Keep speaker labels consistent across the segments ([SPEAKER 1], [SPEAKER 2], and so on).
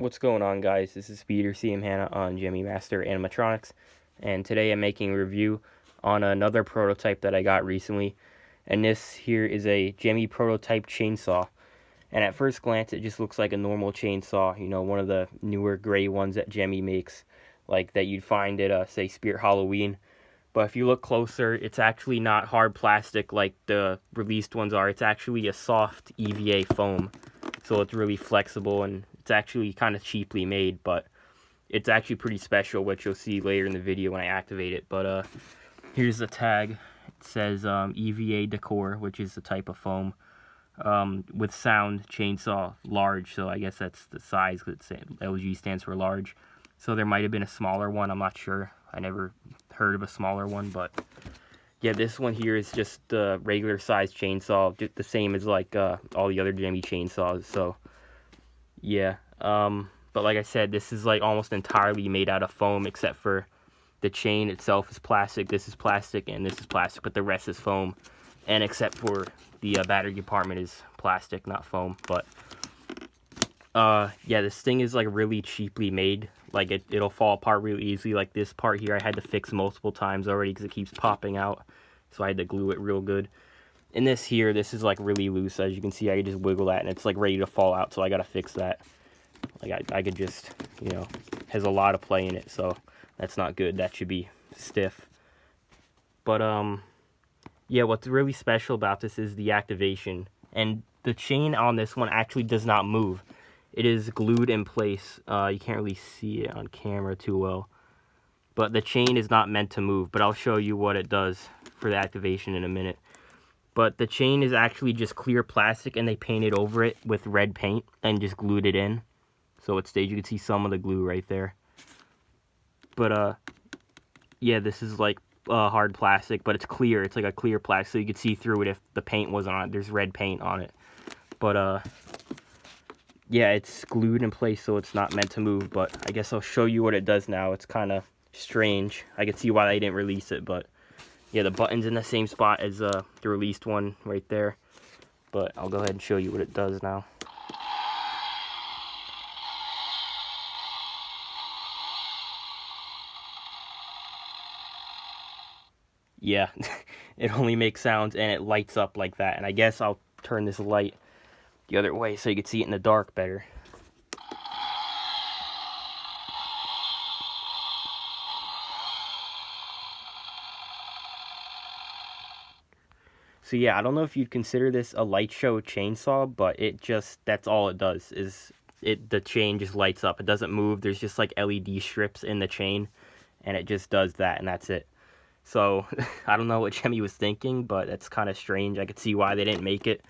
[SPEAKER 1] What's going on, guys? This is Peter CM Hanna on Gemmy Master Animatronics, and today I'm making a review on another prototype that I got recently, and this here is a Gemmy prototype chainsaw. And at first glance it just looks like a normal chainsaw, you know, one of the newer gray ones that Gemmy makes, like that you'd find at say Spirit Halloween. But if you look closer, it's actually not hard plastic like the released ones are. It's actually a soft EVA foam, so it's really flexible, and it's actually kind of cheaply made, but it's actually pretty special, which you'll see later in the video when I activate it. But here's the tag. It says EVA Decor, which is the type of foam, with sound chainsaw large, so I guess that's the size, because LG stands for large. So there might have been a smaller one, I'm not sure. I never heard of a smaller one, but yeah, this one here is just the regular size chainsaw, just the same as like all the other Gemmy chainsaws. So yeah, but like I said, this is like almost entirely made out of foam, except for the chain itself is plastic. This is plastic and this is plastic, but the rest is foam. And except for the battery compartment is plastic, not foam. But yeah, this thing is like really cheaply made. Like it'll fall apart really easily. Like this part here, I had to fix multiple times already because it keeps popping out, so I had to glue it real good. And this here, this is like really loose. As you can see, I could just wiggle that and it's like ready to fall out, so I gotta fix that. Like I could just, you know, has a lot of play in it, so that's not good. That should be stiff. But yeah, what's really special about this is the activation, and the chain on this one actually does not move. It is glued in place. You can't really see it on camera too well, but the chain is not meant to move. But I'll show you what it does for the activation in a minute. But the chain is actually just clear plastic, and they painted over it with red paint and just glued it in, so it stays. You can see some of the glue right there. But yeah, this is like hard plastic, but it's clear. It's like a clear plastic, so you could see through it if the paint wasn't on it. There's red paint on it. But yeah, it's glued in place, so it's not meant to move. But I guess I'll show you what it does now. It's kind of strange. I can see why they didn't release it, but yeah, the button's in the same spot as the released one right there. But I'll go ahead and show you what it does now. Yeah, it only makes sounds and it lights up like that. And I guess I'll turn this light the other way so you can see it in the dark better. So yeah, I don't know if you'd consider this a Lightshow chainsaw, but that's all it does, is the chain just lights up. It doesn't move. There's just like LED strips in the chain, and it just does that, and that's it. So I don't know what Gemmy was thinking, but that's kind of strange. I could see why they didn't make it.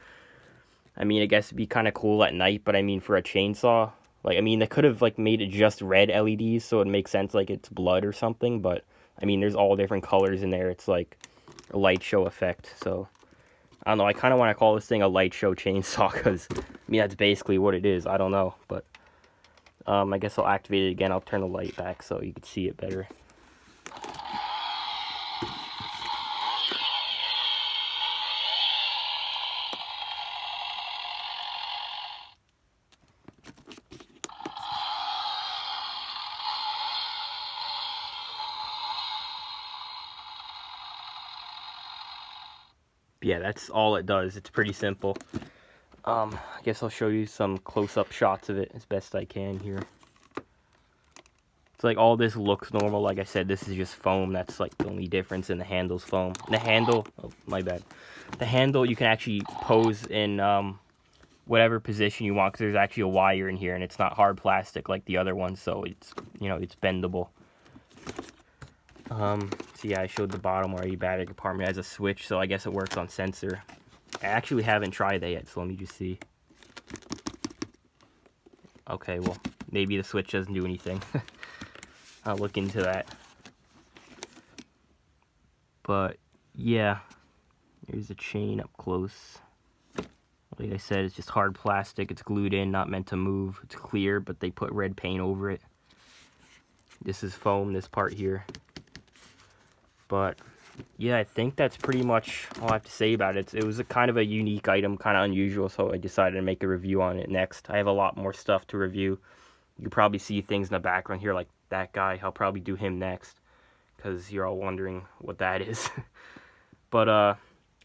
[SPEAKER 1] I mean, I guess it'd be kind of cool at night, but I mean, for a chainsaw, like, I mean, they could have like made it just red LEDs, so it makes sense, like it's blood or something. But I mean, there's all different colors in there. It's like a light show effect. So I don't know. I kind of want to call this thing a Lightshow chainsaw, because I mean, that's basically what it is. I don't know, but I guess I'll activate it again. I'll turn the light back so you can see it better. Yeah, that's all it does. It's pretty simple. I guess I'll show you some close-up shots of it as best I can here. It's like all this looks normal. Like I said, this is just foam. That's like the only difference, in the handle's foam. The handle, oh my bad. The handle you can actually pose in whatever position you want, because there's actually a wire in here, and it's not hard plastic like the other one, so it's, you know, it's bendable. So yeah, I showed the bottom where your battery compartment has a switch, so I guess it works on sensor. I actually haven't tried that yet, so let me just see. Okay, well, maybe the switch doesn't do anything. I'll look into that. But yeah, here's the chain up close. Like I said, it's just hard plastic. It's glued in, not meant to move. It's clear, but they put red paint over it. This is foam, this part here. But yeah, I think that's pretty much all I have to say about it. It was a kind of a unique item, kind of unusual, so I decided to make a review on it next. I have a lot more stuff to review, You can probably see things in the background here like that guy. I'll probably do him next because you're all wondering what that is. But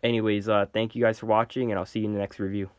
[SPEAKER 1] anyways, thank you guys for watching, and I'll see you in the next review.